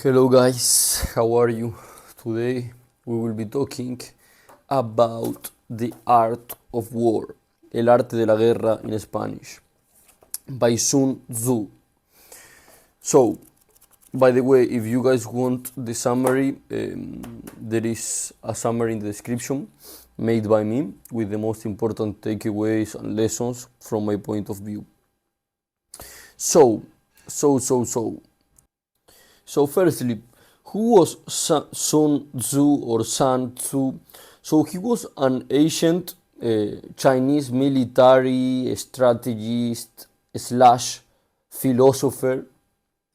Hello guys, how are you? Today we will be talking about the art of war, el arte de la guerra in Spanish, by Sun Tzu. So, by the way, if you guys want the summary, there is a summary in the description made by me with the most important takeaways and lessons from my point of view. So, so firstly, who was Sun Tzu or San Tzu? So he was an ancient Chinese military strategist slash philosopher,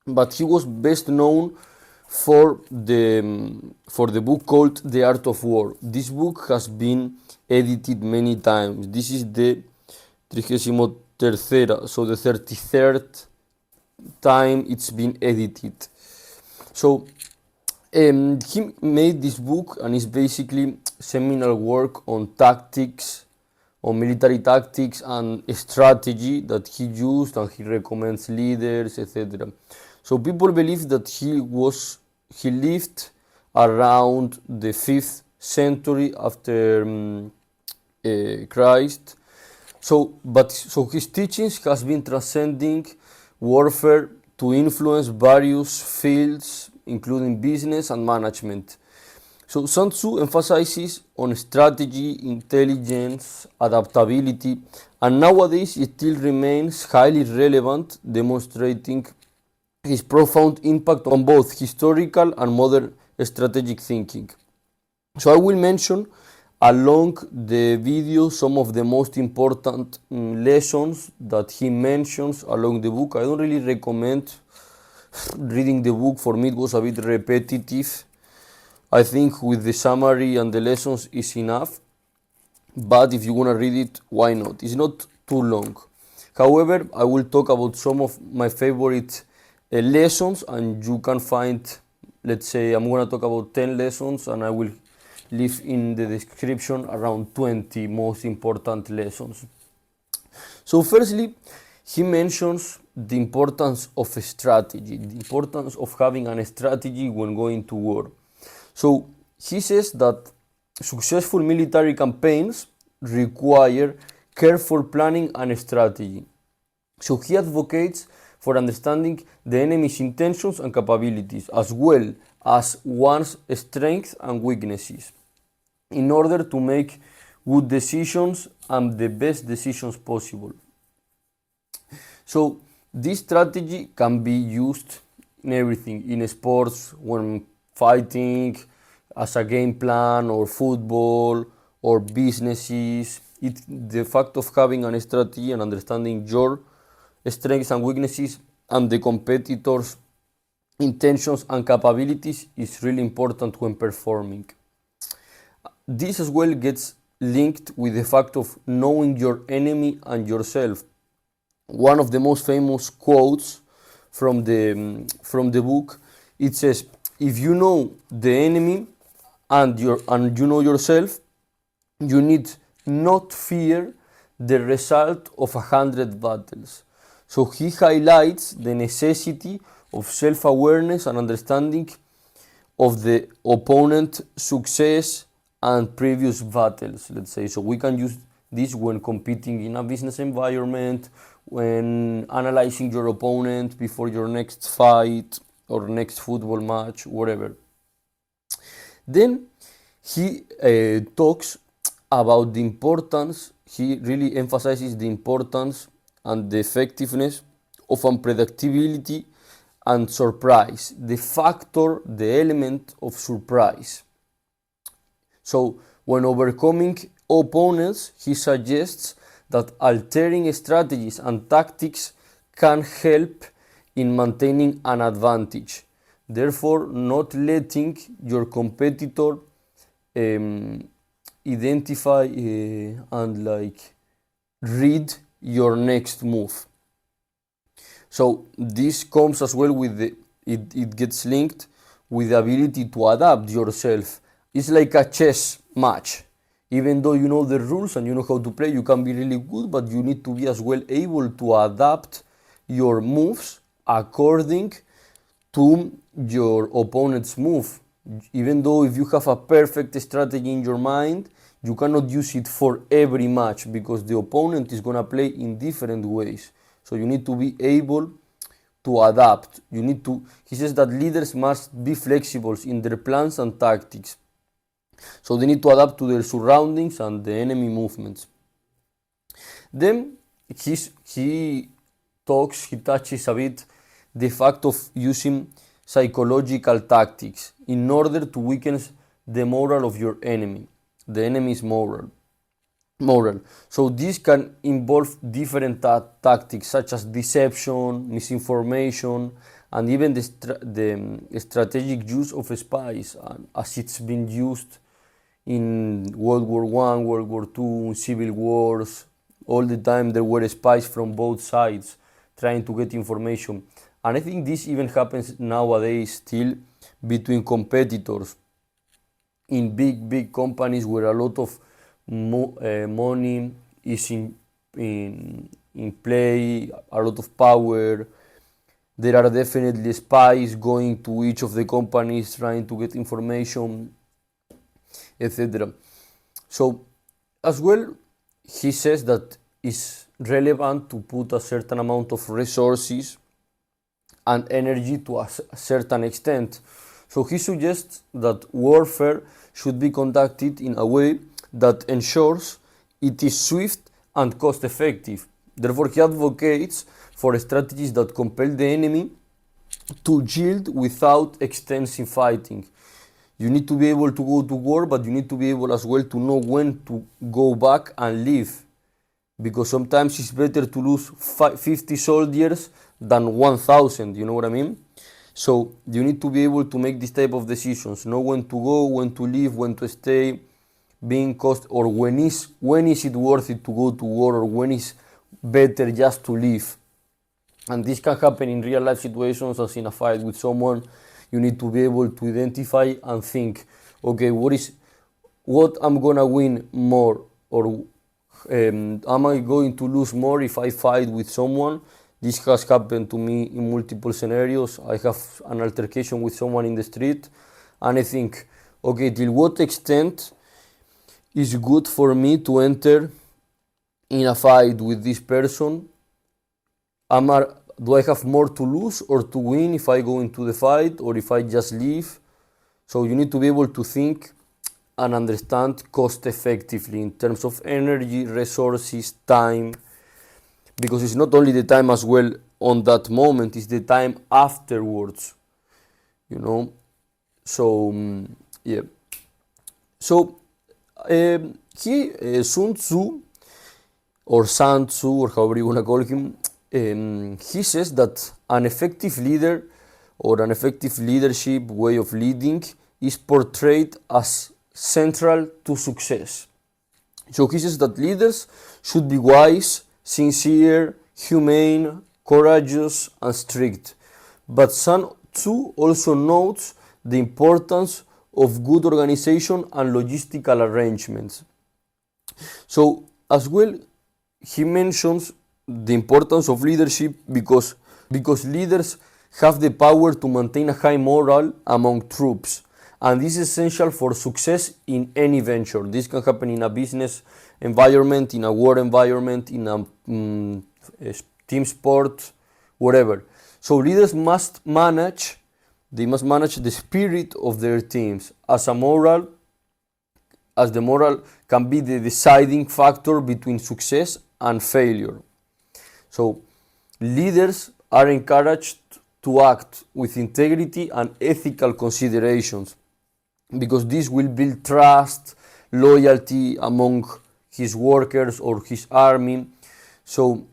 but he was best known for the book called The Art of War. This book has been edited many times. This is the 33rd, so the 33rd time it's been edited. So he made this book, and it's basically seminal work on tactics, on military tactics and strategy that he used, and he recommends leaders, etc. So people believe that he lived around the 5th century after Christ. So his teachings has been transcending warfare to influence various fields, including business and management. So Sun Tzu emphasizes on strategy, intelligence, adaptability, and nowadays it still remains highly relevant, demonstrating his profound impact on both historical and modern strategic thinking. So I will mention along the video some of the most important lessons that he mentions along the book. I don't really recommend reading the book. For me it was a bit repetitive. I think with the summary and the lessons is enough, but if you want to read it, why not? It's not too long. However, I will talk about some of my favorite lessons, and you can find, let's say I'm going to talk about 10 lessons, and I will leave in the description around 20 most important lessons. So firstly, he mentions the importance of a strategy, the importance of having a strategy when going to war. So he says that successful military campaigns require careful planning and strategy. So he advocates for understanding the enemy's intentions and capabilities, as well as one's strengths and weaknesses, in order to make good decisions and the best decisions possible. So this strategy can be used in everything, in sports, when fighting, as a game plan, or football, or businesses. The fact of having a strategy and understanding your strengths and weaknesses and the competitors' intentions and capabilities is really important when performing. This as well gets linked with the fact of knowing your enemy and yourself. One of the most famous quotes from the book, it says, if you know the enemy and you know yourself, you need not fear the result of 100 battles. So he highlights the necessity of self-awareness and understanding of the opponent's success and previous battles, let's say. So we can use this when competing in a business environment, when analyzing your opponent before your next fight or next football match, whatever. Then he talks about the importance, he really emphasizes the importance and the effectiveness of unpredictability and surprise, the factor, the element of surprise. So when overcoming opponents, he suggests that altering strategies and tactics can help in maintaining an advantage. Therefore, not letting your competitor identify and read your next move. So this comes as well with it gets linked with the ability to adapt yourself. It's like a chess match. Even though you know the rules and you know how to play, you can be really good, but you need to be as well able to adapt your moves according to your opponent's move. Even though if you have a perfect strategy in your mind, you cannot use it for every match because the opponent is going to play in different ways. So you need to be able to adapt. He says that leaders must be flexible in their plans and tactics. So they need to adapt to their surroundings and the enemy movements. Then he touches a bit the fact of using psychological tactics in order to weaken the moral of your enemy, the enemy's moral. So this can involve different tactics such as deception, misinformation, and even the strategic use of spies, as it's been used in World War I, World War II, civil wars. All the time there were spies from both sides trying to get information. And I think this even happens nowadays still between competitors in big companies where a lot of money is in play, a lot of power. There are definitely spies going to each of the companies trying to get information, etc. So as well, he says that it's relevant to put a certain amount of resources and energy to a certain extent. So he suggests that warfare should be conducted in a way that ensures it is swift and cost effective. Therefore, he advocates for strategies that compel the enemy to yield without extensive fighting. You need to be able to go to war, but you need to be able as well to know when to go back and leave. Because sometimes it's better to lose 50 soldiers than 1,000, you know what I mean? So you need to be able to make this type of decisions, know when to go, when to leave, when to stay, being cost, or when is it worth it to go to war, or when is better just to leave. And this can happen in real life situations, as in a fight with someone. You need to be able to identify and think, okay, what I'm gonna win more, or am I going to lose more if I fight with someone? This has happened to me in multiple scenarios. I have an altercation with someone in the street, and I think, okay, till what extent is good for me to enter in a fight with this person? Do I have more to lose or to win if I go into the fight, or if I just leave? So you need to be able to think and understand cost effectively in terms of energy, resources, time, because it's not only the time as well on that moment, it's the time afterwards, you know. So yeah. So Sun Tzu, or San Tzu, or however you want to call him, he says that an effective leader or an effective leadership way of leading is portrayed as central to success. So he says that leaders should be wise, sincere, humane, courageous, and strict. But Sun Tzu also notes the importance of good organization and logistical arrangements. So as well, he mentions the importance of leadership because leaders have the power to maintain a high morale among troops, and this is essential for success in any venture. This can happen in a business environment, in a war environment, in a team sport, whatever. So leaders must manage the spirit of their teams, as the moral can be the deciding factor between success and failure. So leaders are encouraged to act with integrity and ethical considerations, because this will build trust, loyalty among his workers or his army. So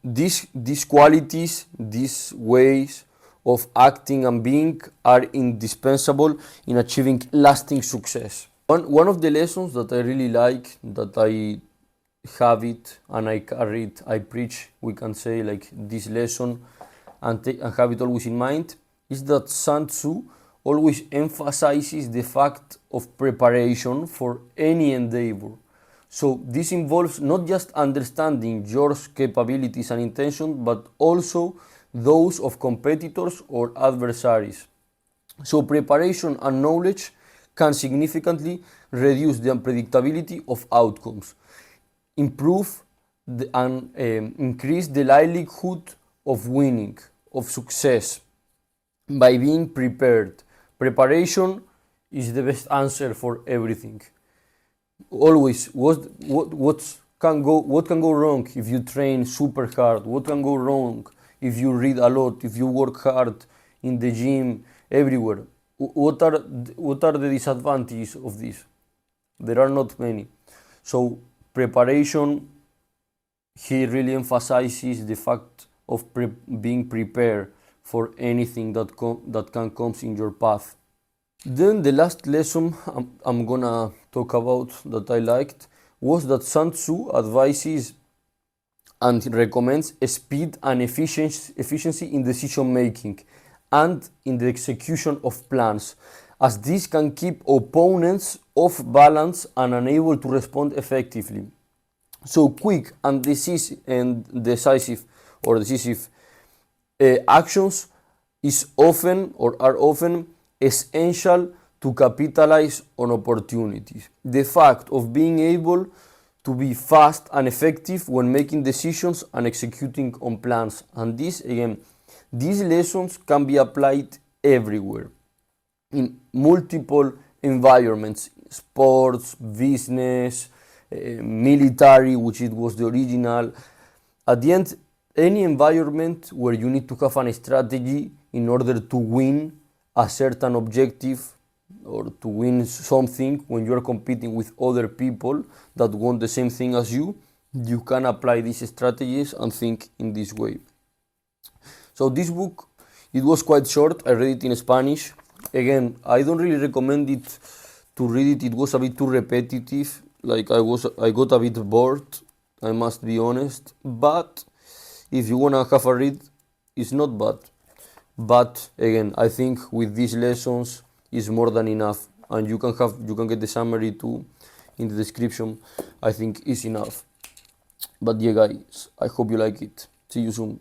these qualities, these ways of acting and being are indispensable in achieving lasting success. One of the lessons that I really like, that I have it and I carry it, I preach, we can say, like this lesson, and have it always in mind, is that Sun Tzu always emphasizes the fact of preparation for any endeavor. So this involves not just understanding your capabilities and intention, but also those of competitors or adversaries. So preparation and knowledge can significantly reduce the unpredictability of outcomes, improve and increase the likelihood of winning, of success, by being prepared. Preparation is the best answer for everything. Always, what can go wrong if you train super hard? What can go wrong if you read a lot, if you work hard in the gym, everywhere? What are the disadvantages of this? There are not many. So preparation, he really emphasizes the fact of being prepared for anything that can come in your path. Then the last lesson I'm gonna talk about that I liked was that Sun Tzu advises and recommends speed and efficiency in decision making and in the execution of plans, as this can keep opponents off balance and unable to respond effectively. So quick and decisive actions are often essential to capitalize on opportunities. The fact of being able to be fast and effective when making decisions and executing on plans. And these lessons can be applied everywhere, in multiple environments: sports, business, military, which it was the original. At the end, any environment where you need to have a strategy in order to win a certain objective or to win something when you are competing with other people that want the same thing as you can apply these strategies and think in this way. So this book, it was quite short. I read it in Spanish. Again, I don't really recommend it to read it. It was a bit too repetitive. Like I got a bit bored, I must be honest. But if you wanna have a read, it's not bad. But again, I think with these lessons is more than enough, and you can get the summary too in the description. I think is enough. But yeah, guys, I hope you like it. See you soon.